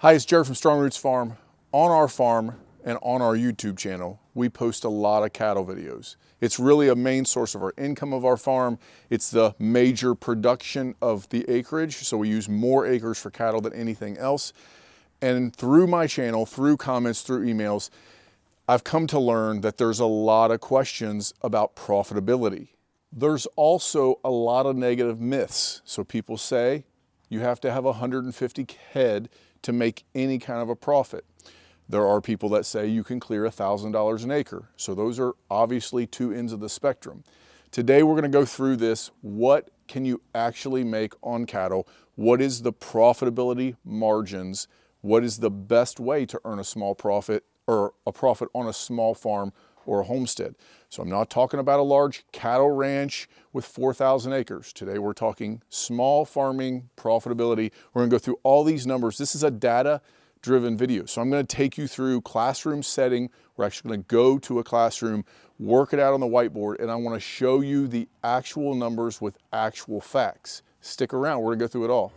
Hi, it's Jared from Strongroots Farm. On our farm and on our YouTube channel, we post a lot of cattle videos. It's really a main source of our income of our farm. It's the major production of the acreage, so we use more acres for cattle than anything else. And through my channel, through comments, through emails, I've come to learn that there's a lot of questions about profitability. There's also a lot of negative myths. So people say you have to have 150 head to make any kind of a profit. There are people that say you can clear $1,000 an acre. So those are obviously two ends of the spectrum. Today we're going to go through this. What can you actually make on cattle? What is the profitability margins? What is the best way to earn a small profit or a profit on a small farm or a homestead? So I'm not talking about a large cattle ranch with 4,000 acres. Today we're talking small farming profitability. We're going to go through all these numbers. This is a data-driven video. So I'm going to take you through classroom setting. We're actually going to go to a classroom, work it out on the whiteboard, and I want to show you the actual numbers with actual facts. Stick around. We're going to go through it all.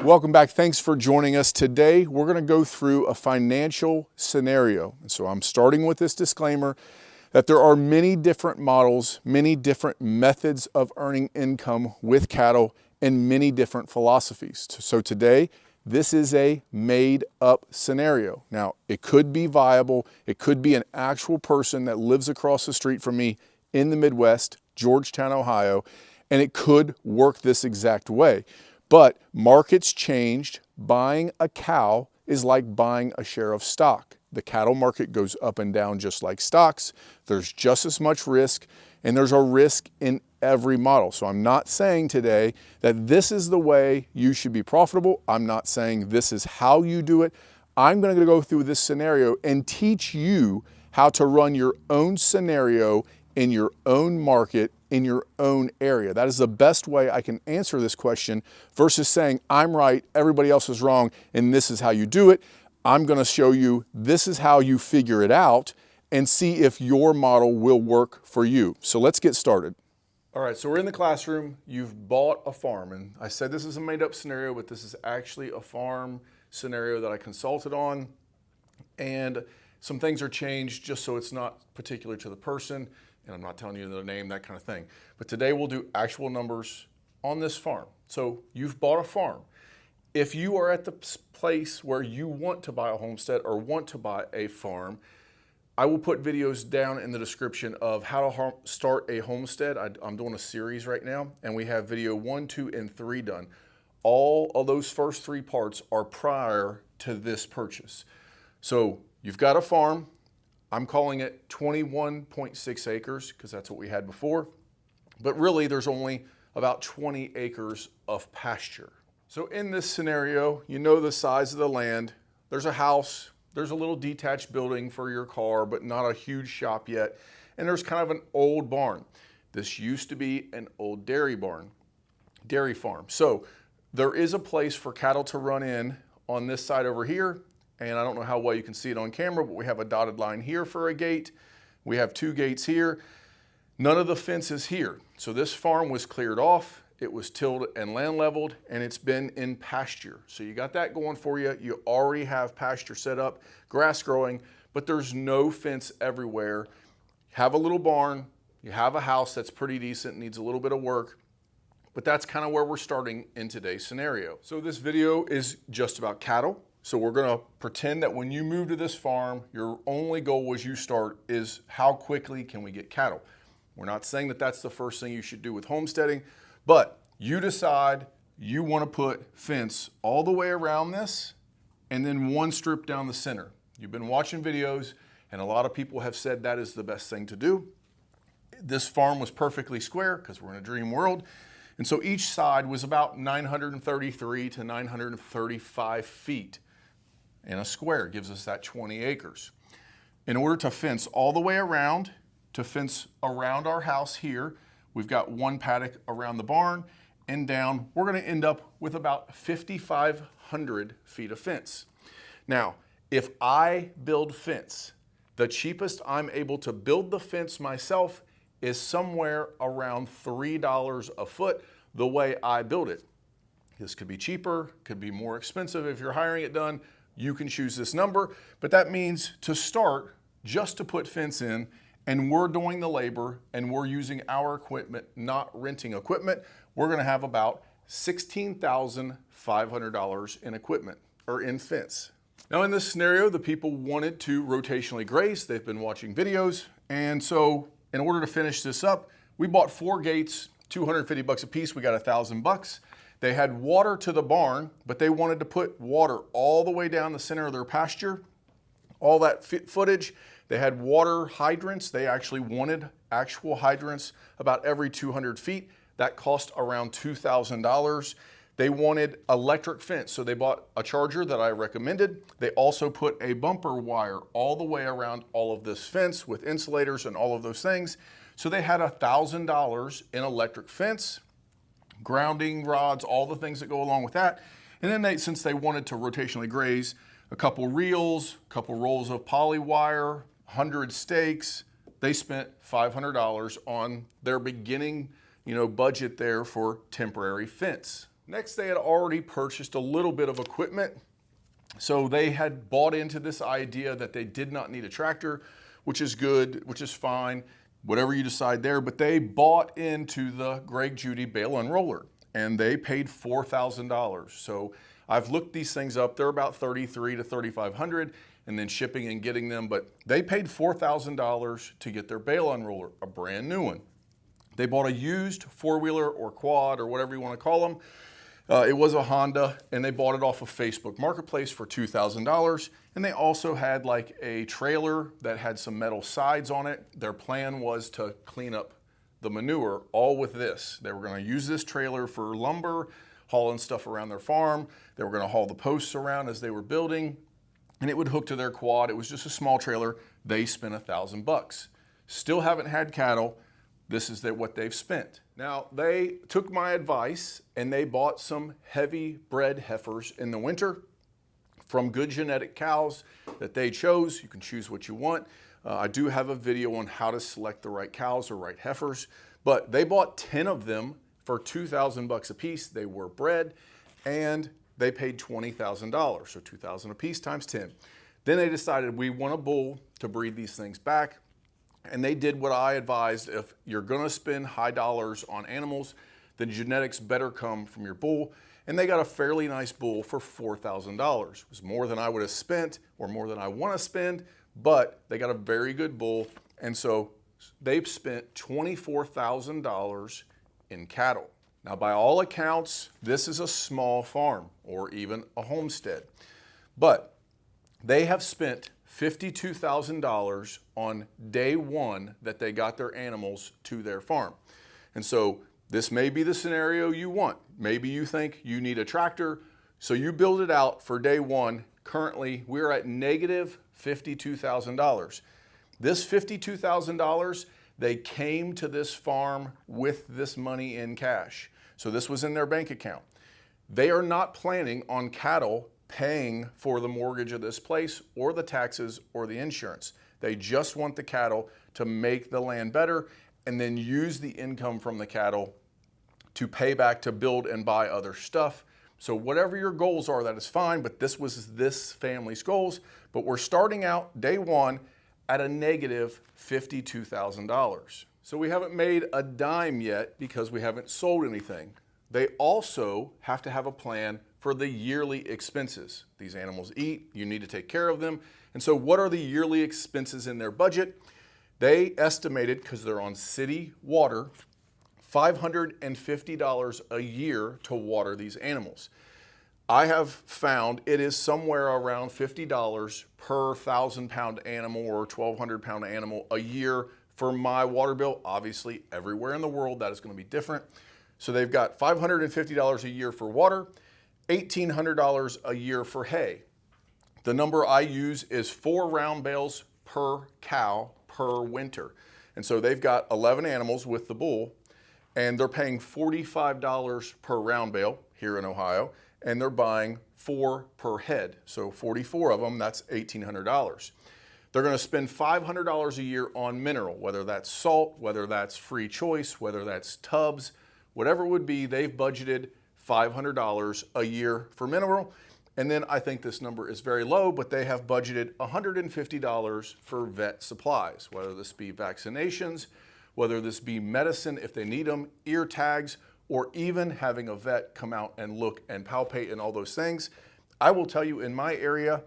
Welcome back. Thanks for joining us. Today, we're going to go through a financial scenario. And so I'm starting with this disclaimer that there are many different models, many different methods of earning income with cattle, and many different philosophies. So today, this is a made up scenario. Now, it could be viable. It could be an actual person that lives across the street from me in the Midwest, Georgetown, Ohio, and it could work this exact way. But markets changed. Buying a cow is like buying a share of stock. The cattle market goes up and down just like stocks. There's just as much risk, and there's a risk in every model. So I'm not saying today that this is the way you should be profitable. I'm not saying this is how you do it. I'm going to go through this scenario and teach you how to run your own scenario in your own market, in your own area. That is the best way I can answer this question versus saying I'm right, everybody else is wrong, and this is how you do it. I'm going to show you this is how you figure it out and see if your model will work for you. So let's get started. All right, so we're in the classroom. You've bought a farm, and I said this is a made up scenario, but this is actually a farm scenario that I consulted on, and some things are changed just so it's not particular to the person. And I'm not telling you their name, that kind of thing. But today we'll do actual numbers on this farm. So you've bought a farm. If you are at the place where you want to buy a homestead or want to buy a farm, I will put videos down in the description of how to start a homestead. I'm doing a series right now, and we have video 1, 2, and 3 done. All of those first 3 parts are prior to this purchase. So you've got a farm. I'm calling it 21.6 acres because that's what we had before. But really, there's only about 20 acres of pasture. So in this scenario, you know the size of the land. There's a house. There's a little detached building for your car, but not a huge shop yet. And there's kind of an old barn. This used to be an old dairy farm. So there is a place for cattle to run in on this side over here. And I don't know how well you can see it on camera, but we have a dotted line here for a gate. We have 2 gates here. None of the fence is here. So this farm was cleared off. It was tilled and land leveled, and it's been in pasture. So you got that going for you. You already have pasture set up, grass growing, but there's no fence everywhere. Have a little barn. You have a house that's pretty decent, needs a little bit of work. But that's kind of where we're starting in today's scenario. So this video is just about cattle. So we're going to pretend that when you move to this farm, your only goal as you start is how quickly can we get cattle. We're not saying that that's the first thing you should do with homesteading, but you decide you want to put fence all the way around this and then 1 strip down the center. You've been watching videos, and a lot of people have said that is the best thing to do. This farm was perfectly square because we're in a dream world. And so each side was about 933 to 935 feet. And a square gives us that 20 acres. In order to fence all the way around, to fence around our house here, we've got 1 paddock around the barn and down. We're going to end up with about 5,500 feet of fence. Now, if I build fence, the cheapest I'm able to build the fence myself is somewhere around $3 a foot the way I build it. This could be cheaper, could be more expensive if you're hiring it done. You can choose this number, but that means to start, just to put fence in, and we're doing the labor and we're using our equipment, not renting equipment, we're gonna have about $16,500 in equipment or in fence. Now in this scenario, the people wanted to rotationally graze. They've been watching videos. And so in order to finish this up, we bought 4 gates, 250 bucks a piece. We got 1,000 bucks. They had water to the barn, but they wanted to put water all the way down the center of their pasture. All that footage, they had water hydrants. They actually wanted actual hydrants about every 200 feet. That cost around $2,000. They wanted electric fence, so they bought a charger that I recommended. They also put a bumper wire all the way around all of this fence with insulators and all of those things. So they had $1,000 in electric fence, grounding rods, all the things that go along with that. And then since they wanted to rotationally graze, a couple reels, a couple rolls of poly wire, 100 stakes, they spent $500 on their beginning budget there for temporary fence. Next, they had already purchased a little bit of equipment. So they had bought into this idea that they did not need a tractor, which is good, which is fine, whatever you decide there. But they bought into the Greg Judy bale and roller, and they paid $4,000. So I've looked these things up. They're about $3,300 to $3,500, and then shipping and getting them. But they paid $4,000 to get their bale and roller, a brand new one. They bought a used four-wheeler or quad or whatever you want to call them. It was a Honda, and they bought it off of Facebook Marketplace for $2,000. And they also had like a trailer that had some metal sides on it. Their plan was to clean up the manure, all with this. They were going to use this trailer for lumber, hauling stuff around their farm. They were going to haul the posts around as they were building, and it would hook to their quad. It was just a small trailer. They spent $1,000. Still haven't had cattle. This is what they've spent. Now, they took my advice and they bought some heavy bred heifers in the winter from good genetic cows that they chose. You can choose what you want. I do have a video on how to select the right cows or right heifers, but they bought 10 of them for $2,000 a piece. They were bred and they paid $20,000, so $2,000 a piece times 10. Then they decided we want a bull to breed these things back. And they did what I advised. If you're gonna spend high dollars on animals, then genetics better come from your bull. And they got a fairly nice bull for $4,000. It was more than I would have spent or more than I wanna spend, but they got a very good bull. And so they've spent $24,000 in cattle. Now, by all accounts, this is a small farm or even a homestead, but they have spent $52,000 on day one that they got their animals to their farm. And so this may be the scenario you want. Maybe you think you need a tractor, so you build it out for day one. Currently, we're at negative $52,000. This $52,000, they came to this farm with this money in cash. So this was in their bank account. They are not planning on cattle paying for the mortgage of this place or the taxes or the insurance. They just want the cattle to make the land better and then use the income from the cattle to pay back to build and buy other stuff. So whatever your goals are, that is fine, but this was this family's goals. But we're starting out day one at a negative $52,000. So we haven't made a dime yet because we haven't sold anything. They also have to have a plan for the yearly expenses. These animals eat, you need to take care of them. And so what are the yearly expenses in their budget? They estimated, because they're on city water, $550 a year to water these animals. I have found it is somewhere around $50 per 1,000-pound animal or 1,200-pound animal a year for my water bill. Obviously, everywhere in the world that is going to be different. So they've got $550 a year for water, $1,800 a year for hay. The number I use is 4 round bales per cow per winter. And so they've got 11 animals with the bull, and they're paying $45 per round bale here in Ohio, and they're buying 4 per head. So 44 of them, that's $1,800. They're going to spend $500 a year on mineral, whether that's salt, whether that's free choice, whether that's tubs, whatever it would be. They've budgeted $500 a year for mineral. And then I think this number is very low, but they have budgeted $150 for vet supplies, whether this be vaccinations, whether this be medicine if they need them, ear tags, or even having a vet come out and look and palpate and all those things. I will tell you, in my area,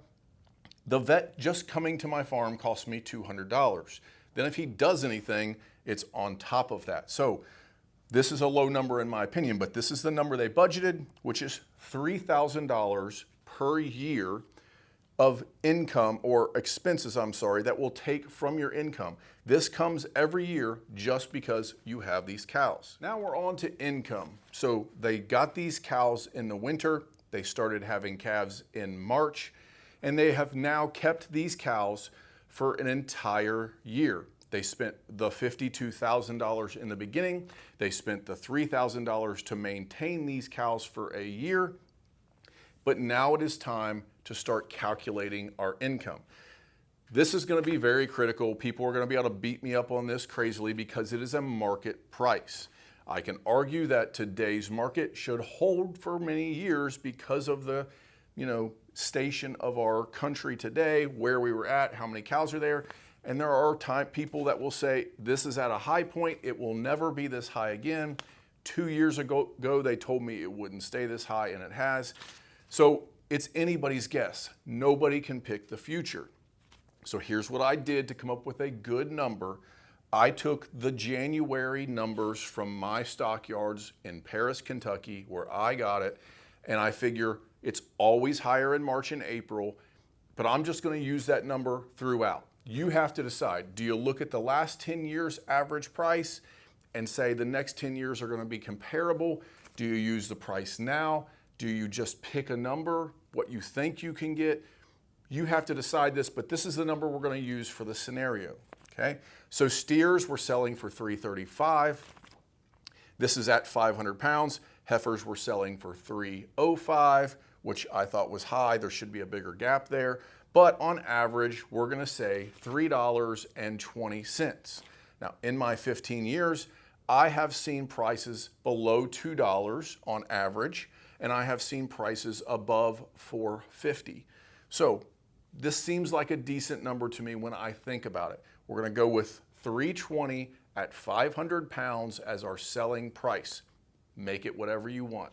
the vet just coming to my farm costs me $200. Then if he does anything, it's on top of that. So this is a low number in my opinion, but this is the number they budgeted, which is $3,000 per year of income, or expenses, I'm sorry, that will take from your income. This comes every year just because you have these cows. Now we're on to income. So they got these cows in the winter. They started having calves in March, and they have now kept these cows for an entire year. They spent the $52,000 in the beginning. They spent the $3,000 to maintain these cows for a year. But now it is time to start calculating our income. This is going to be very critical. People are going to be able to beat me up on this crazily because it is a market price. I can argue that today's market should hold for many years because of the, station of our country today, where we were at, how many cows are there. And there are people that will say, this is at a high point, it will never be this high again. 2 years ago, they told me it wouldn't stay this high, and it has. So it's anybody's guess. Nobody can pick the future. So here's what I did to come up with a good number. I took the January numbers from my stockyards in Paris, Kentucky, where I got it, and I figure it's always higher in March and April, but I'm just going to use that number throughout. You have to decide, do you look at the last 10 years average price and say the next 10 years are going to be comparable? Do you use the price now? Do you just pick a number, what you think you can get? You have to decide this, but this is the number we're going to use for the scenario, okay? So steers we're selling for $335. This is at 500 pounds. Heifers we're selling for $305, which I thought was high. There should be a bigger gap there. But on average, we're going to say $3.20. Now, in my 15 years, I have seen prices below $2 on average, and I have seen prices above $4.50. So this seems like a decent number to me when I think about it. We're going to go with $3.20 at 500 pounds as our selling price. Make it whatever you want.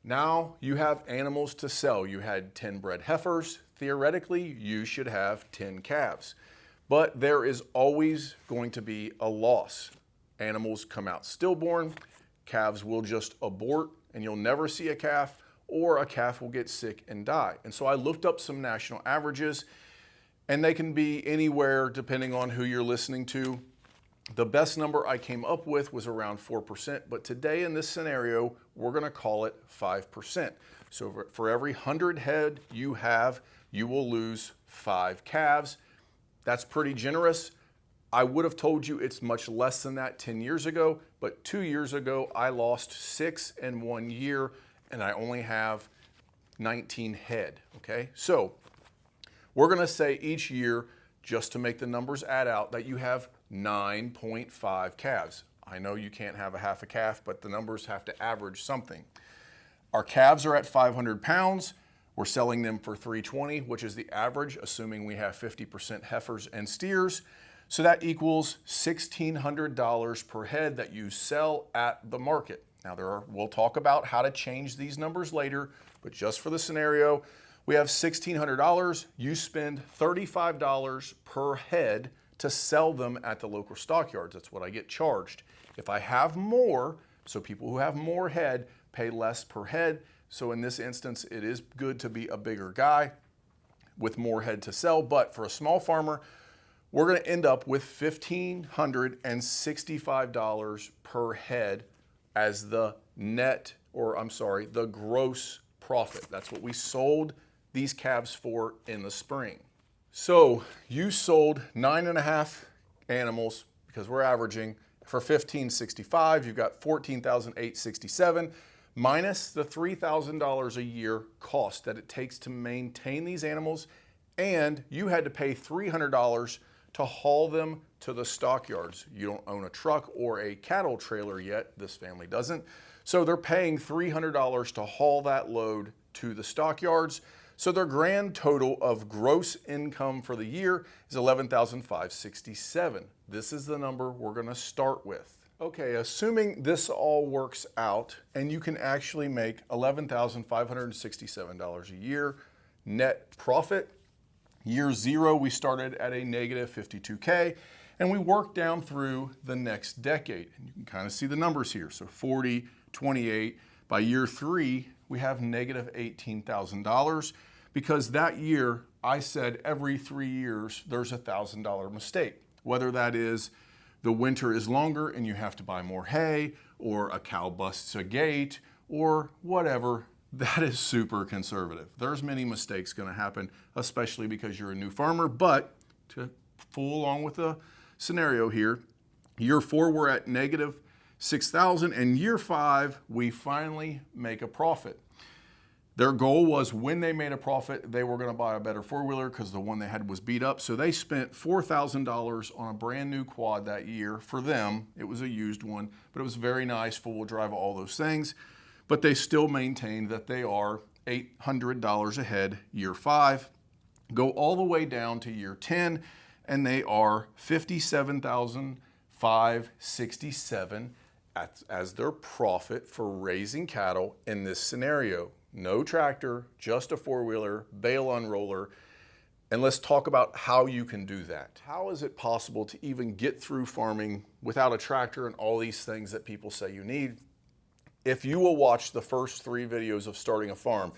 Now you have animals to sell. You had 10 bred heifers. Theoretically, you should have 10 calves. But there is always going to be a loss. Animals come out stillborn, calves will just abort, and you'll never see a calf, or a calf will get sick and die. And so I looked up some national averages, and they can be anywhere depending on who you're listening to. The best number I came up with was around 4%, but today in this scenario, we're going to call it 5%. So for every 100 head you have, you will lose 5 calves. That's pretty generous. I would have told you it's much less than that 10 years ago, but 2 years ago, I lost 6 in 1 year, and I only have 19 head, okay? So we're going to say each year, just to make the numbers add out, that you have 9.5 calves. I know you can't have a half a calf, but the numbers have to average something. Our calves are at 500 pounds. We're selling them for $320, which is the average, assuming we have 50% heifers and steers. So that equals $1,600 per head that you sell at the market. Now we'll talk about how to change these numbers later, but just for the scenario, we have $1,600. You spend $35 per head to sell them at the local stockyards. That's what I get charged. If I have more, so people who have more head pay less per head. So in this instance, it is good to be a bigger guy with more head to sell. But for a small farmer, we're going to end up with $1,565 per head as the the gross profit. That's what we sold these calves for in the spring. So you sold 9.5 animals, because we're averaging, for $1,565. You've got $14,867 minus the $3,000 a year cost that it takes to maintain these animals, and you had to pay $300 to haul them to the stockyards. You don't own a truck or a cattle trailer yet. This family doesn't. So they're paying $300 to haul that load to the stockyards. So their grand total of gross income for the year is $11,567. This is the number we're going to start with. Okay, assuming this all works out and you can actually make $11,567 a year net profit. Year 0, we started at a negative 52K and we worked down through the next decade. And you can kind of see the numbers here. So 40, 28. By year 3, we have negative $18,000 because that year I said every 3 years there's a $1,000 mistake. Whether that is the winter is longer and you have to buy more hay, or a cow busts a gate, or whatever, that is super conservative. There's many mistakes going to happen, especially because you're a new farmer. But to fool along with the scenario here, year 4 we're at negative 6,000, and year 5 we finally make a profit. Their goal was when they made a profit, they were going to buy a better four-wheeler because the one they had was beat up. So they spent $4,000 on a brand new quad that year. For them, it was a used one, but it was very nice, four-wheel drive, all those things. But they still maintained that they are $800 ahead year 5. Go all the way down to year 10, and they are $57,567 as their profit for raising cattle in this scenario. No tractor, just a four-wheeler, bale unroller. And let's talk about how you can do that. How is it possible to even get through farming without a tractor and all these things that people say you need? If you will watch the first 3 videos of starting a farm,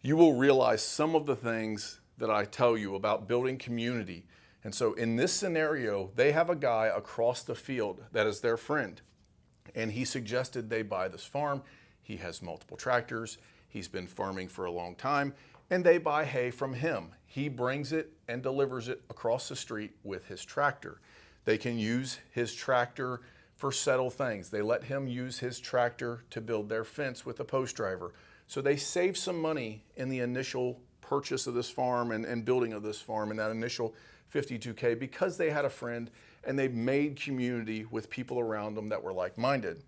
you will realize some of the things that I tell you about building community. And so in this scenario, they have a guy across the field that is their friend. And he suggested they buy this farm. He has multiple tractors. He's been farming for a long time, and they buy hay from him. He brings it and delivers it across the street with his tractor. They can use his tractor for settle things. They let him use his tractor to build their fence with a post driver. So they save some money in the initial purchase of this farm and building of this farm in that initial 52K because they had a friend and they made community with people around them that were like-minded.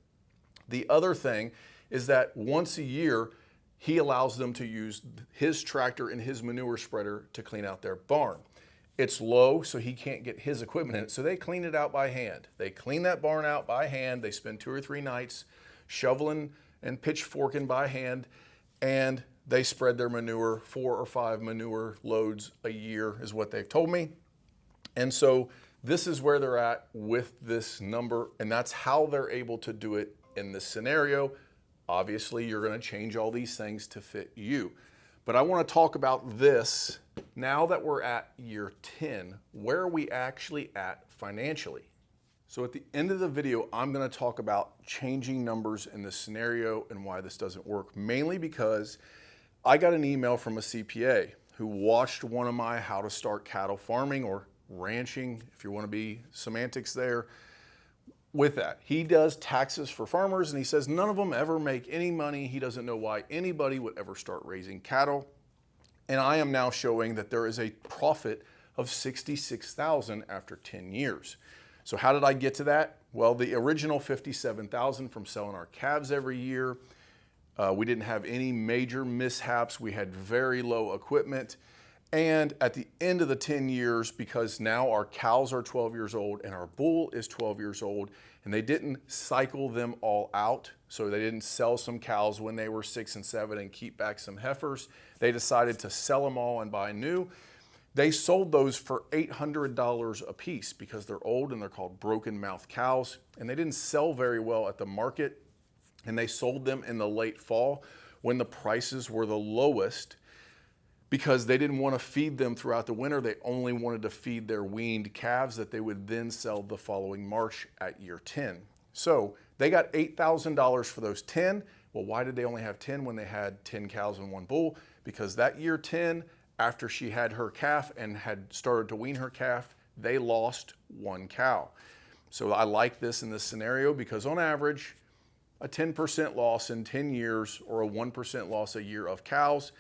The other thing is that once a year, he allows them to use his tractor and his manure spreader to clean out their barn. It's low, so he can't get his equipment in it, so they clean it out by hand. They clean that barn out by hand. They spend 2 or 3 nights shoveling and pitchforking by hand, and they spread their manure. 4 or 5 manure loads a year is what they've told me. And so this is where they're at with this number, and that's how they're able to do it in this scenario. Obviously, you're going to change all these things to fit you. But I want to talk about this now that we're at year 10. Where are we actually at financially? So at the end of the video, I'm going to talk about changing numbers in this scenario and why this doesn't work, mainly because I got an email from a CPA who watched one of my how to start cattle farming or ranching, if you want to be semantics there, with that. He does taxes for farmers and he says none of them ever make any money. He doesn't know why anybody would ever start raising cattle. And I am now showing that there is a profit of $66,000 after 10 years. So how did I get to that? Well, the original $57,000 from selling our calves every year. We didn't have any major mishaps. We had very low equipment. And at the end of the 10 years, because now our cows are 12 years old and our bull is 12 years old, and they didn't cycle them all out, so they didn't sell some cows when they were 6 and 7 and keep back some heifers. They decided to sell them all and buy new. They sold those for $800 a piece because they're old and they're called broken mouth cows, and they didn't sell very well at the market, and they sold them in the late fall when the prices were the lowest, because they didn't want to feed them throughout the winter. They only wanted to feed their weaned calves that they would then sell the following March at year 10. So they got $8,000 for those 10. Well, why did they only have 10 when they had 10 cows and 1 bull? Because that year 10, after she had her calf and had started to wean her calf, they lost 1 cow. So I like this in this scenario because on average, a 10% loss in 10 years or a 1% loss a year of cows,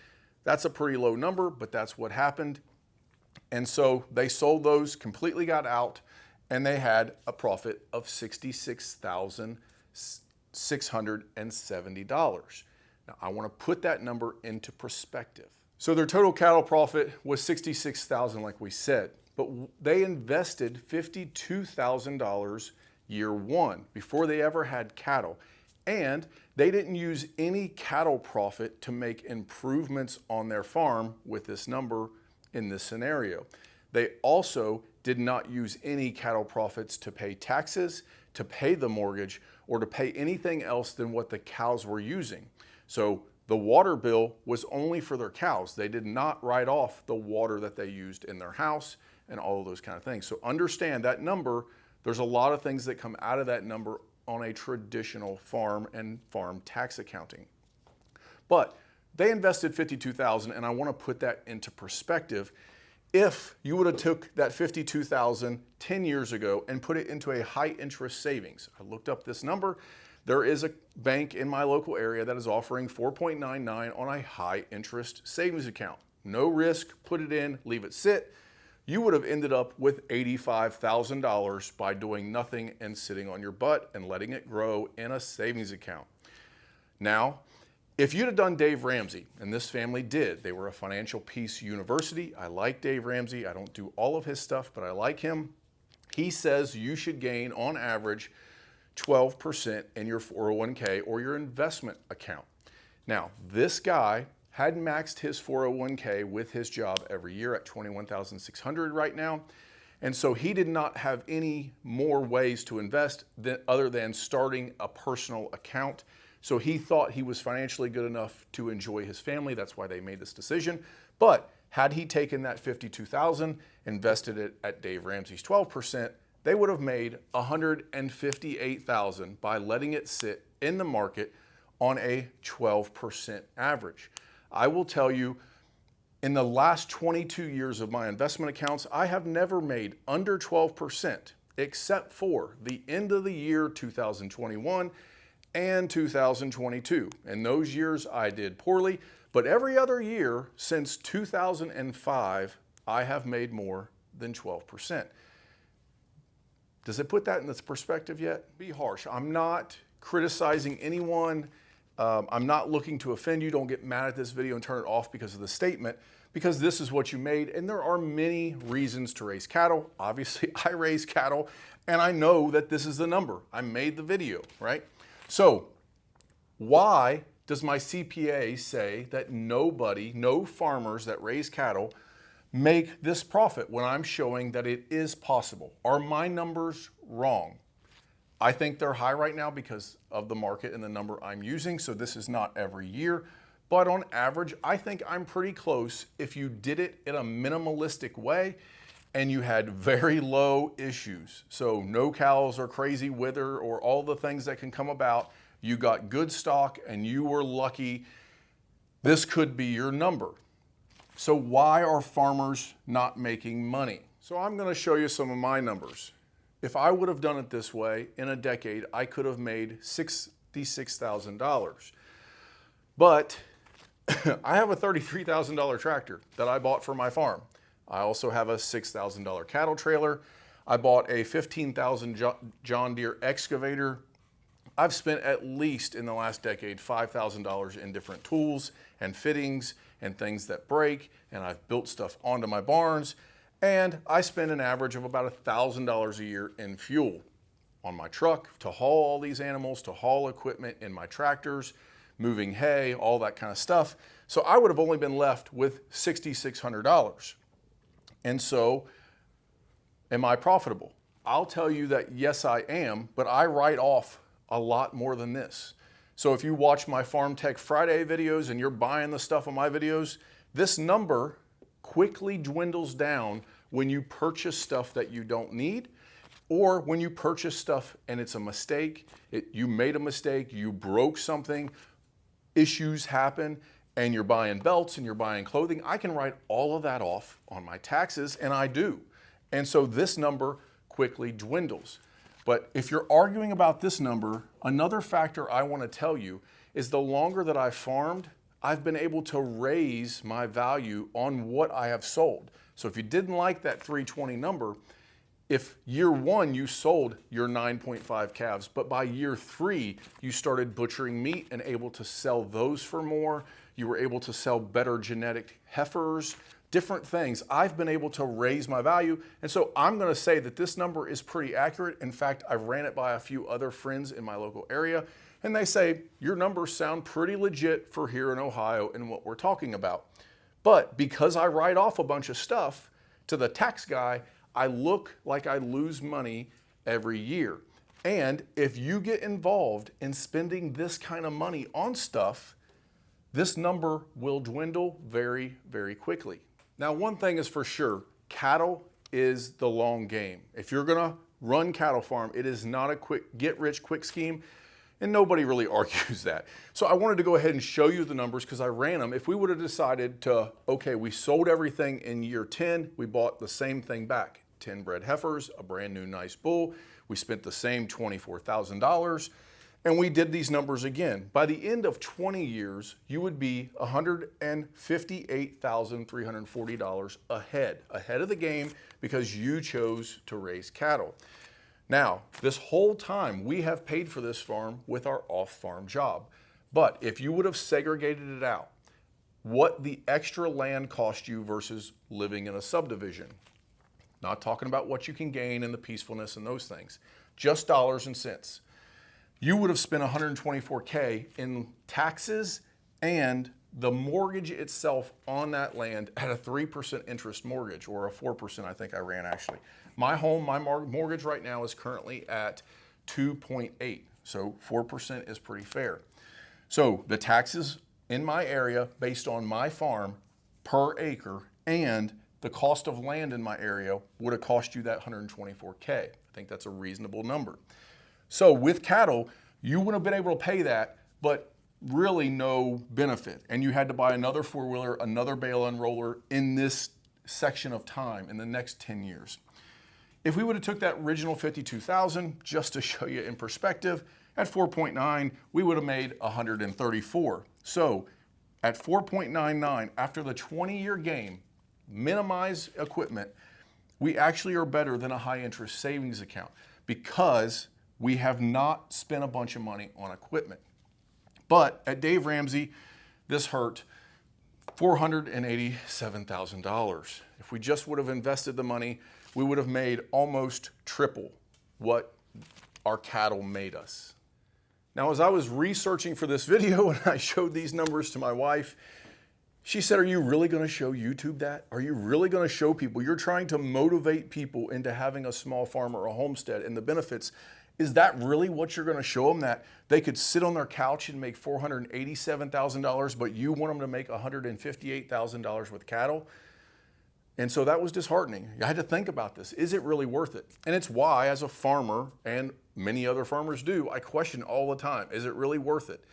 that's a pretty low number, but that's what happened. And so they sold those, completely got out, and they had a profit of $66,000 $670. Now, I want to put that number into perspective. So their total cattle profit was $66,000, like we said, but they invested $52,000 year one before they ever had cattle. And they didn't use any cattle profit to make improvements on their farm with this number in this scenario. They also did not use any cattle profits to pay taxes, to pay the mortgage, or to pay anything else than what the cows were using. So the water bill was only for their cows. They did not write off the water that they used in their house and all of those kind of things. So understand that number, there's a lot of things that come out of that number on a traditional farm and farm tax accounting. But they invested $52,000, and I want to put that into perspective. If you would have took that $52,000 10 years ago and put it into a high interest savings, I looked up this number. There is a bank in my local area that is offering 4.99 on a high interest savings account. No risk, put it in, leave it sit. You would have ended up with $85,000 by doing nothing and sitting on your butt and letting it grow in a savings account. Now, if you'd have done Dave Ramsey, and this family did, they were a financial peace university. I like Dave Ramsey. I don't do all of his stuff, but I like him. He says you should gain on average 12% in your 401k or your investment account. Now, this guy had maxed his 401k with his job every year at $21,600 right now. And so he did not have any more ways to invest other than starting a personal account. So he thought he was financially good enough to enjoy his family. That's why they made this decision. But had he taken that $52,000, invested it at Dave Ramsey's 12%, they would have made $158,000 by letting it sit in the market on a 12% average. I will tell you, in the last 22 years of my investment accounts, I have never made under 12%, except for the end of the year 2021 and 2022. In those years, I did poorly, but every other year since 2005, I have made more than 12%. Does it put that in this perspective yet? Be harsh. I'm not criticizing anyone. I'm not looking to offend you. Don't get mad at this video and turn it off because of the statement, because this is what you made. And there are many reasons to raise cattle. Obviously, I raise cattle, and I know that this is the number. I made the video, right? So why does my CPA say that no farmers that raise cattle make this profit when I'm showing that it is possible? Are my numbers wrong? I think they're high right now because of the market and the number I'm using, so this is not every year. But on average, I think I'm pretty close if you did it in a minimalistic way and you had very low issues. So no cows or crazy wither or all the things that can come about. You got good stock and you were lucky. This could be your number. So why are farmers not making money? So I'm going to show you some of my numbers. If I would have done it this way in a decade, I could have made $66,000. But I have a $33,000 tractor that I bought for my farm. I also have a $6,000 cattle trailer. I bought a $15,000 John Deere excavator. I've spent at least in the last decade $5,000 in different tools and fittings and things that break, and I've built stuff onto my barns, and I spend an average of about $1,000 a year in fuel on my truck to haul all these animals, to haul equipment in my tractors, moving hay, all that kind of stuff. So I would have only been left with $6,600. And so, am I profitable? I'll tell you that yes, I am, but I write off a lot more than this. So if you watch my Farm Tech Friday videos and you're buying the stuff on my videos, this number quickly dwindles down when you purchase stuff that you don't need, or when you purchase stuff and it's a mistake, you made a mistake, you broke something, issues happen, and you're buying belts and you're buying clothing. I can write all of that off on my taxes, and I do. And so this number quickly dwindles. But if you're arguing about this number, another factor I want to tell you is the longer that I've farmed, I've been able to raise my value on what I have sold. So if you didn't like that 320 number, if year 1 you sold your 9.5 calves, but by year 3 you started butchering meat and able to sell those for more, you were able to sell better genetic heifers, different things, I've been able to raise my value. And so I'm gonna say that this number is pretty accurate. In fact, I've ran it by a few other friends in my local area, and they say, your numbers sound pretty legit for here in Ohio and what we're talking about. But because I write off a bunch of stuff to the tax guy, I look like I lose money every year. And if you get involved in spending this kind of money on stuff, this number will dwindle very, very quickly. Now, one thing is for sure, cattle is the long game. If you're gonna run cattle farm, it is not a quick get rich quick scheme, and nobody really argues that. So I wanted to go ahead and show you the numbers because I ran them. If we would have decided to, okay, we sold everything in year 10, we bought the same thing back, 10 bred heifers, a brand new nice bull, we spent the same $24,000, and we did these numbers again. By the end of 20 years, you would be $158,340 ahead of the game because you chose to raise cattle. Now, this whole time, we have paid for this farm with our off-farm job. But if you would have segregated it out, what the extra land cost you versus living in a subdivision, not talking about what you can gain and the peacefulness and those things, just dollars and cents, you would have spent $124K in taxes and the mortgage itself on that land at a 3% interest mortgage, or a 4% I think I ran actually. My home, my mortgage right now is currently at 2.8, so 4% is pretty fair. So the taxes in my area based on my farm per acre and the cost of land in my area would have cost you that $124K. I think that's a reasonable number. So with cattle, you would have been able to pay that, but really no benefit. And you had to buy another four-wheeler, another bale unroller in this section of time in the next 10 years. If we would have took that original 52,000, just to show you in perspective, at 4.9, we would have made 134. So at 4.99, after the 20-year game, minimize equipment, we actually are better than a high interest savings account because we have not spent a bunch of money on equipment. But at Dave Ramsey, this hurt $487,000. If we just would have invested the money, we would have made almost triple what our cattle made us. Now, as I was researching for this video and I showed these numbers to my wife, she said, are you really gonna show YouTube that? Are you really gonna show people? You're trying to motivate people into having a small farm or a homestead and the benefits. Is that really what you're gonna show them, that they could sit on their couch and make $487,000, but you want them to make $158,000 with cattle? And so that was disheartening. I had to think about this. Is it really worth it? And it's why, as a farmer, and many other farmers do, I question all the time, is it really worth it?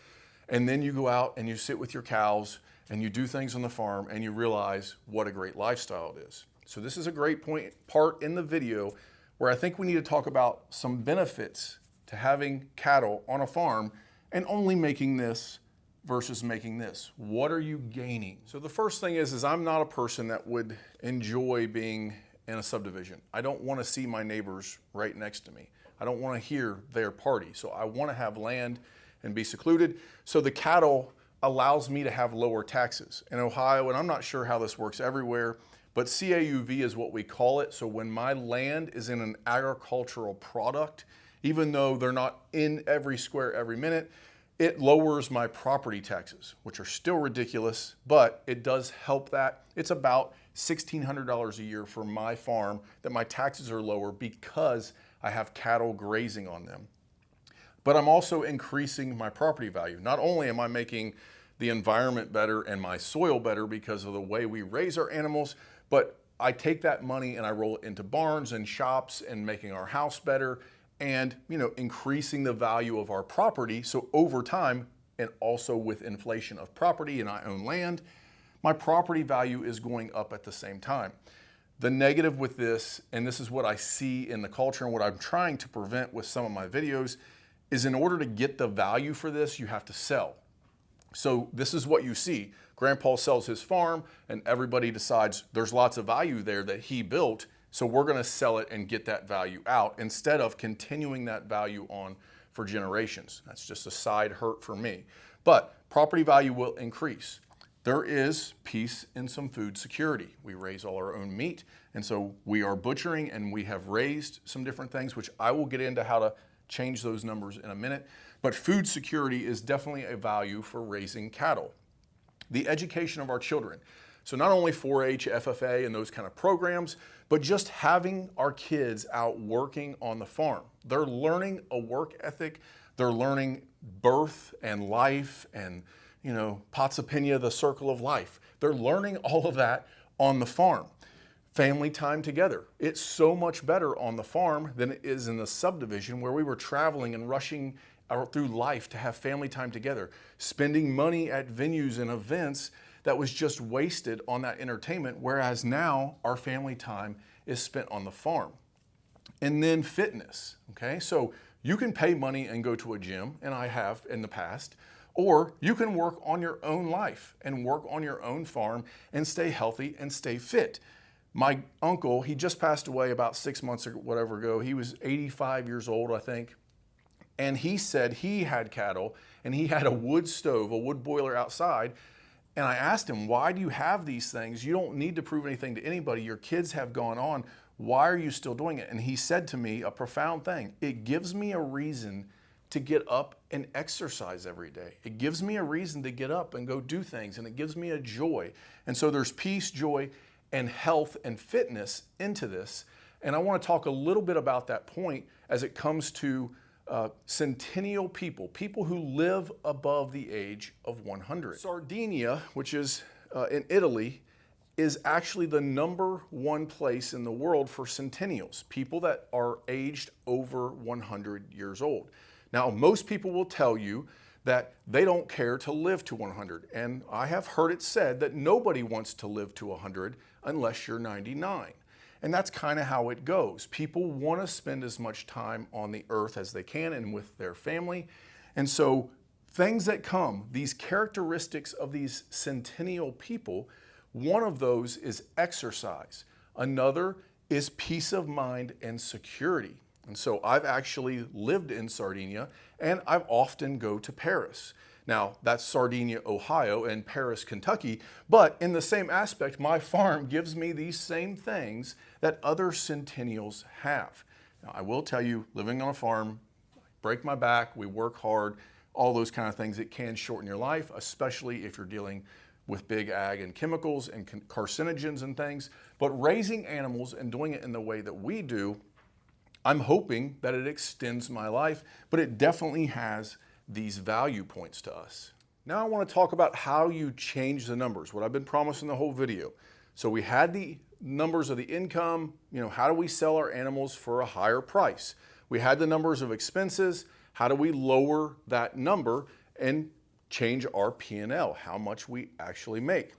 And then you go out and you sit with your cows and you do things on the farm and you realize what a great lifestyle it is. So this is a great part in the video where I think we need to talk about some benefits to having cattle on a farm and only making this versus making this. What are you gaining? So the first thing is I'm not a person that would enjoy being in a subdivision. I don't want to see my neighbors right next to me. I don't want to hear their party. So I want to have land and be secluded. So the cattle allows me to have lower taxes. In Ohio, and I'm not sure how this works everywhere, but CAUV is what we call it. So when my land is in an agricultural product, even though they're not in every square every minute, it lowers my property taxes, which are still ridiculous, but it does help that. It's about $1,600 a year for my farm that my taxes are lower because I have cattle grazing on them. But I'm also increasing my property value. Not only am I making the environment better and my soil better because of the way we raise our animals, but I take that money and I roll it into barns and shops and making our house better and increasing the value of our property. So over time, and also with inflation of property and I own land, my property value is going up at the same time. The negative with this, and this is what I see in the culture and what I'm trying to prevent with some of my videos, is in order to get the value for this, you have to sell. So this is what you see. Grandpa sells his farm and everybody decides there's lots of value there that he built. So we're going to sell it and get that value out instead of continuing that value on for generations. That's just a side hurt for me. But property value will increase. There is peace in some food security. We raise all our own meat, and so we are butchering, and we have raised some different things, which I will get into how to change those numbers in a minute. But food security is definitely a value for raising cattle. The education of our children. So not only 4-H, FFA, and those kind of programs, but just having our kids out working on the farm. They're learning a work ethic. They're learning birth and life and, Potsapinnia, the circle of life. They're learning all of that on the farm. Family time together. It's so much better on the farm than it is in the subdivision where we were traveling and rushing through life to have family time together, spending money at venues and events that was just wasted on that entertainment, whereas now our family time is spent on the farm. And then fitness, okay? So you can pay money and go to a gym, and I have in the past, or you can work on your own life and work on your own farm and stay healthy and stay fit. My uncle, he just passed away about 6 months or whatever ago. He was 85 years old, I think. And he said he had cattle and he had a wood stove, a wood boiler outside. And I asked him, why do you have these things? You don't need to prove anything to anybody. Your kids have gone on. Why are you still doing it? And he said to me a profound thing. It gives me a reason to get up and exercise every day. It gives me a reason to get up and go do things, and it gives me a joy. And so there's peace, joy, and health and fitness into this. And I want to talk a little bit about that point as it comes to centennial people, people who live above the age of 100. Sardinia, which is in Italy, is actually the #1 place in the world for centennials, people that are aged over 100 years old. Now, most people will tell you that they don't care to live to 100. And I have heard it said that nobody wants to live to 100 unless you're 99. And that's kind of how it goes. People want to spend as much time on the earth as they can and with their family. And so things that come, these characteristics of these centennial people, one of those is exercise. Another is peace of mind and security. And so I've actually lived in Sardinia, and I often go to Paris. Now, that's Sardinia, Ohio, and Paris, Kentucky, but in the same aspect, my farm gives me these same things that other centennials have. Now, I will tell you, living on a farm, break my back, we work hard, all those kind of things, it can shorten your life, especially if you're dealing with big ag and chemicals and carcinogens and things. But raising animals and doing it in the way that we do, I'm hoping that it extends my life, but it definitely has these value points to us. Now I want to talk about how you change the numbers, what I've been promising the whole video. So we had the numbers of the income, how do we sell our animals for a higher price? We had the numbers of expenses, how do we lower that number and change our P&L, how much we actually make?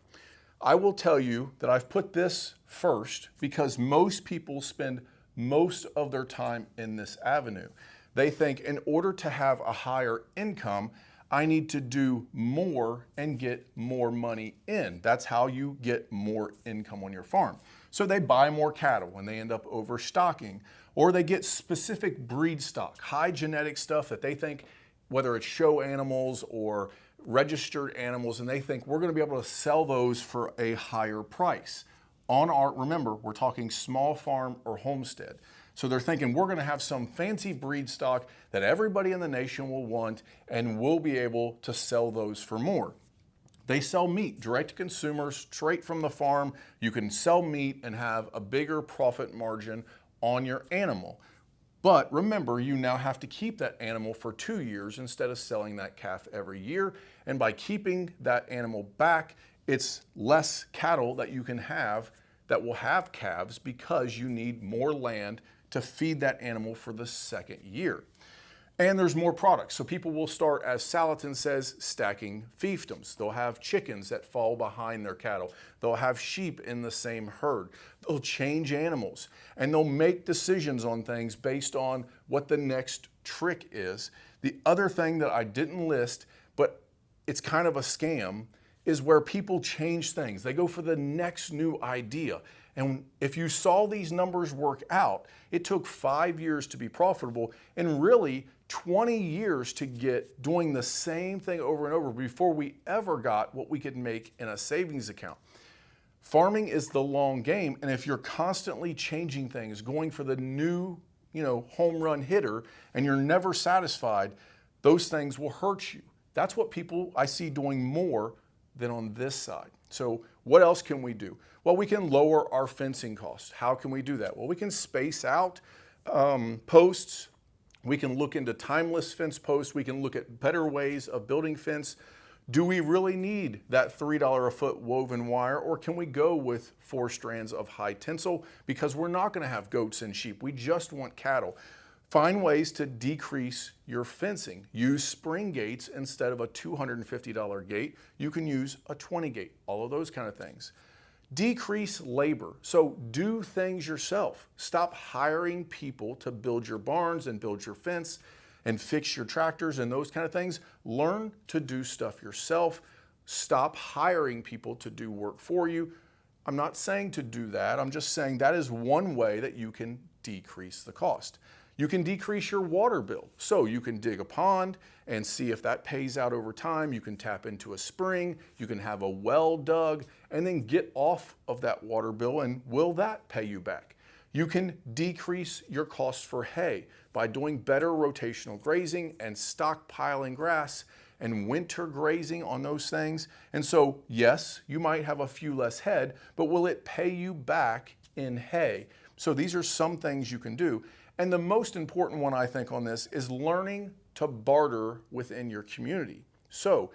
I will tell you that I've put this first because most people spend most of their time in this avenue. They think in order to have a higher income, I need to do more and get more money in. That's how you get more income on your farm. So they buy more cattle and they end up overstocking, or they get specific breed stock, high genetic stuff that they think, whether it's show animals or registered animals, and they think we're going to be able to sell those for a higher price. Remember, we're talking small farm or homestead. So they're thinking we're going to have some fancy breed stock that everybody in the nation will want, and we'll be able to sell those for more. They sell meat direct to consumers, straight from the farm. You can sell meat and have a bigger profit margin on your animal. But remember, you now have to keep that animal for 2 years instead of selling that calf every year. And by keeping that animal back, it's less cattle that you can have that will have calves because you need more land to feed that animal for the second year. And there's more products. So people will start, as Salatin says, stacking fiefdoms. They'll have chickens that fall behind their cattle. They'll have sheep in the same herd. They'll change animals. And they'll make decisions on things based on what the next trick is. The other thing that I didn't list, but it's kind of a scam, is where people change things. They go for the next new idea. And if you saw these numbers work out, it took 5 years to be profitable and really 20 years to get doing the same thing over and over before we ever got what we could make in a savings account. Farming is the long game, and if you're constantly changing things, going for the new, home run hitter, and you're never satisfied, those things will hurt you. That's what people I see doing more than on this side. So what else can we do? Well, we can lower our fencing costs. How can we do that? Well, we can space out posts. We can look into timeless fence posts. We can look at better ways of building fence. Do we really need that $3 a foot woven wire, or can we go with 4 strands of high tensile because we're not going to have goats and sheep? We just want cattle. Find ways to decrease your fencing. Use spring gates instead of a $250 gate. You can use a 20 gate, all of those kind of things. Decrease labor. So do things yourself. Stop hiring people to build your barns and build your fence and fix your tractors and those kind of things. Learn to do stuff yourself. Stop hiring people to do work for you. I'm not saying to do that. I'm just saying that is one way that you can decrease the cost. You can decrease your water bill. So you can dig a pond and see if that pays out over time. You can tap into a spring. You can have a well dug and then get off of that water bill, and will that pay you back? You can decrease your costs for hay by doing better rotational grazing and stockpiling grass and winter grazing on those things. And so, yes, you might have a few less head, but will it pay you back in hay? So these are some things you can do. And the most important one I think on this is learning to barter within your community. So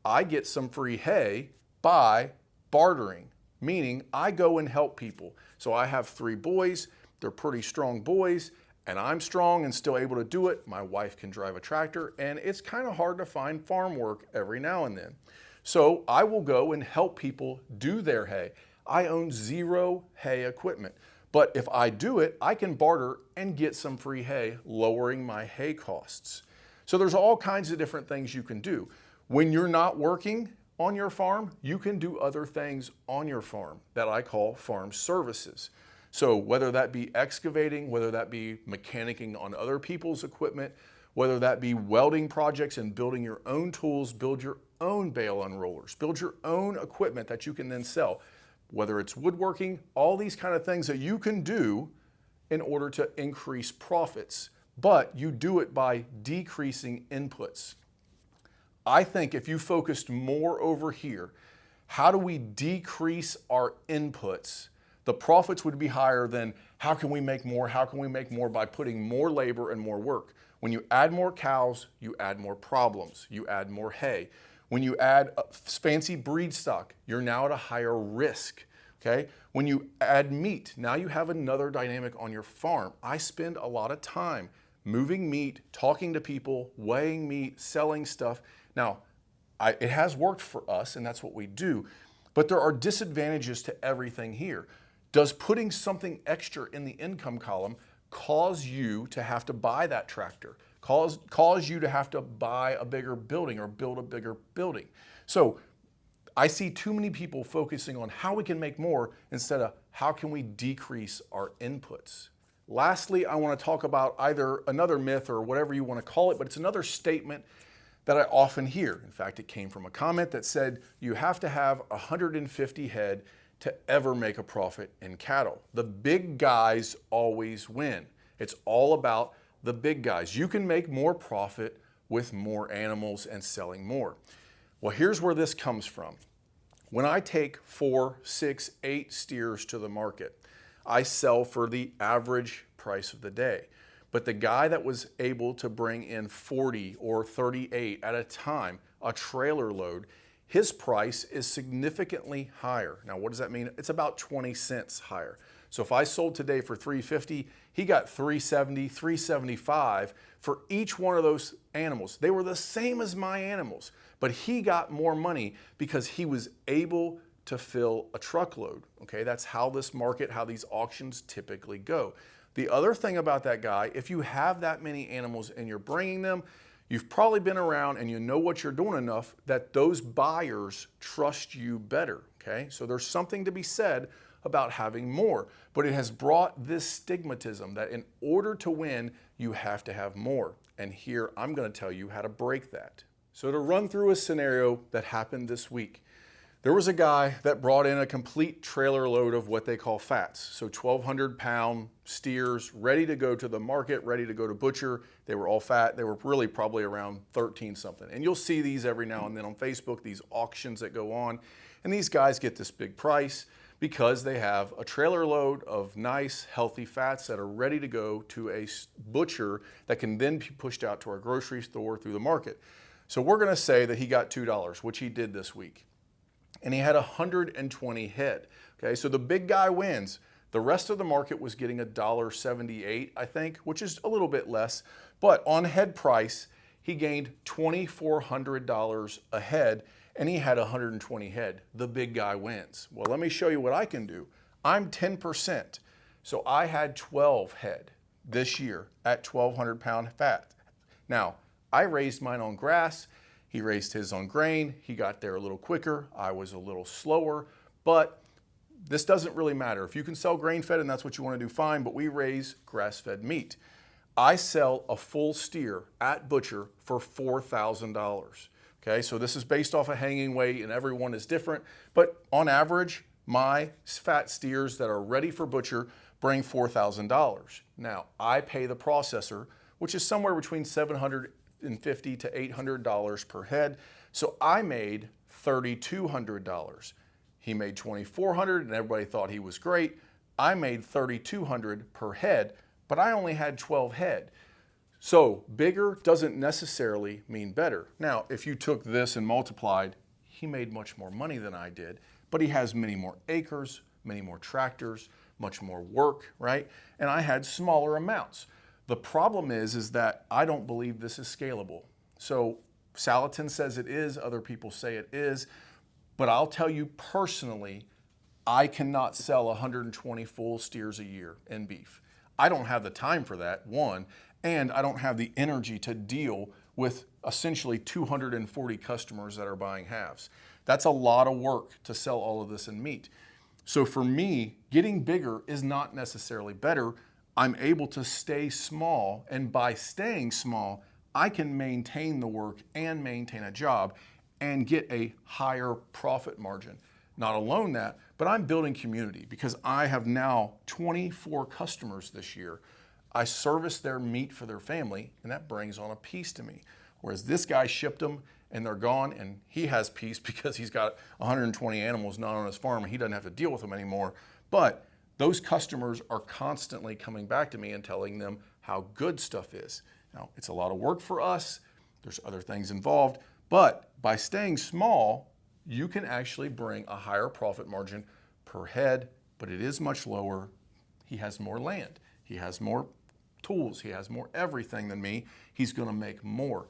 I get some free hay by bartering, meaning I go and help people. So I have 3 boys, they're pretty strong boys, and I'm strong and still able to do it. My wife can drive a tractor, and it's kind of hard to find farm work every now and then. So I will go and help people do their hay. I own 0 hay equipment, but if I do it, I can barter and get some free hay, lowering my hay costs. So there's all kinds of different things you can do. When you're not working on your farm, you can do other things on your farm that I call farm services. So whether that be excavating, whether that be mechanicking on other people's equipment, whether that be welding projects and building your own tools, build your own bale unrollers, build your own equipment that you can then sell, whether it's woodworking, all these kind of things that you can do in order to increase profits, but you do it by decreasing inputs. I think if you focused more over here, how do we decrease our inputs? The profits would be higher than how can we make more? How can we make more by putting more labor and more work? When you add more cows, you add more problems. You add more hay. When you add fancy breed stock, you're now at a higher risk. Okay? When you add meat, now you have another dynamic on your farm. I spend a lot of time moving meat, talking to people, weighing meat, selling stuff. Now, it has worked for us, and that's what we do, but there are disadvantages to everything here. Does putting something extra in the income column cause you to have to buy that tractor? Cause you to have to buy a bigger building or build a bigger building? So I see too many people focusing on how we can make more instead of how can we decrease our inputs. Lastly, I want to talk about either another myth or whatever you want to call it, but it's another statement that I often hear. In fact, it came from a comment that said you have to have 150 head to ever make a profit in cattle. The big guys always win. It's all about the big guys. You can make more profit with more animals and selling more. Well, here's where this comes from. When I take 4, 6, 8 steers to the market, I sell for the average price of the day. But the guy that was able to bring in 40 or 38 at a time, a trailer load, his price is significantly higher. Now, what does that mean? It's about 20 cents higher. So if I sold today for $3.50, he got $3.70, $3.75 for each one of those animals. They were the same as my animals, but he got more money because he was able to fill a truckload. Okay, that's how this market, how these auctions typically go. The other thing about that guy, if you have that many animals and you're bringing them, you've probably been around and you know what you're doing enough that those buyers trust you better, okay? So there's something to be said about having more, but it has brought this stigmatism that in order to win, you have to have more. And here I'm gonna tell you how to break that. So to run through a scenario that happened this week, there was a guy that brought in a complete trailer load of what they call fats. So 1,200-pound steers ready to go to the market, ready to go to butcher. They were all fat. They were really probably around 13 something. And you'll see these every now and then on Facebook, these auctions that go on. And these guys get this big price because they have a trailer load of nice, healthy fats that are ready to go to a butcher that can then be pushed out to our grocery store through the market. So we're gonna say that he got $2, which he did this week. And he had 120 head. Okay, so the big guy wins. The rest of the market was getting $1.78, I think, which is a little bit less. But on head price, he gained $2,400 a head, and he had 120 head. The big guy wins. Well, let me show you what I can do. I'm 10%, so I had 12 head this year at 1,200-pound fat. Now, I raised mine on grass. He raised his on grain. He got there a little quicker. I was a little slower, but this doesn't really matter. If you can sell grain-fed and that's what you want to do, fine, but we raise grass-fed meat. I sell a full steer at butcher for $4,000. Okay, so this is based off a hanging weight and everyone is different, but on average, my fat steers that are ready for butcher bring $4,000. Now, I pay the processor, which is somewhere between $750 to $800 per head. So I made $3,200. He made $2,400 and everybody thought he was great. I made $3,200 per head, but I only had 12 head. So bigger doesn't necessarily mean better. Now, if you took this and multiplied, he made much more money than I did, but he has many more acres, many more tractors, much more work, right? And I had smaller amounts. The problem is that I don't believe this is scalable. So Salatin says it is, other people say it is, but I'll tell you personally, I cannot sell 120 full steers a year in beef. I don't have the time for that, one, and I don't have the energy to deal with essentially 240 customers that are buying halves. That's a lot of work to sell all of this in meat. So for me, getting bigger is not necessarily better. I'm able to stay small, and by staying small, I can maintain the work and maintain a job and get a higher profit margin. Not alone that, but I'm building community because I have now 24 customers this year. I service their meat for their family, and that brings on a piece to me. Whereas this guy shipped them and they're gone, and he has peace because he's got 120 animals not on his farm and he doesn't have to deal with them anymore. But those customers are constantly coming back to me and telling them how good stuff is. Now, it's a lot of work for us. There's other things involved, but by staying small, you can actually bring a higher profit margin per head, but it is much lower. He has more land. He has more tools. He has more everything than me. He's gonna make more,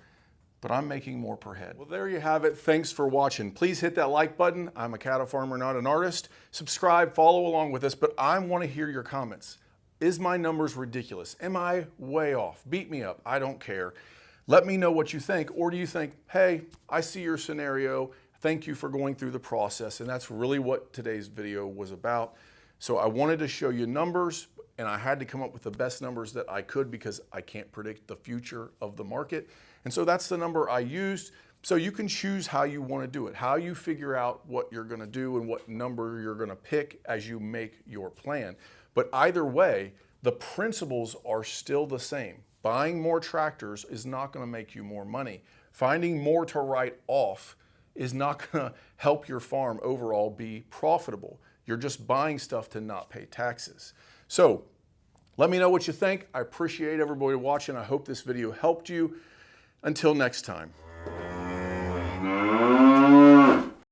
but I'm making more per head. Well, there you have it. Thanks for watching. Please hit that like button. I'm a cattle farmer, not an artist. Subscribe, follow along with us, but I wanna hear your comments. Is my numbers ridiculous? Am I way off? Beat me up, I don't care. Let me know what you think, or do you think, hey, I see your scenario. Thank you for going through the process, and that's really what today's video was about. So I wanted to show you numbers, and I had to come up with the best numbers that I could because I can't predict the future of the market. And so that's the number I used. So you can choose how you want to do it, how you figure out what you're going to do and what number you're going to pick as you make your plan. But either way, the principles are still the same. Buying more tractors is not going to make you more money. Finding more to write off is not going to help your farm overall be profitable. You're just buying stuff to not pay taxes. So let me know what you think. I appreciate everybody watching. I hope this video helped you. Until next time.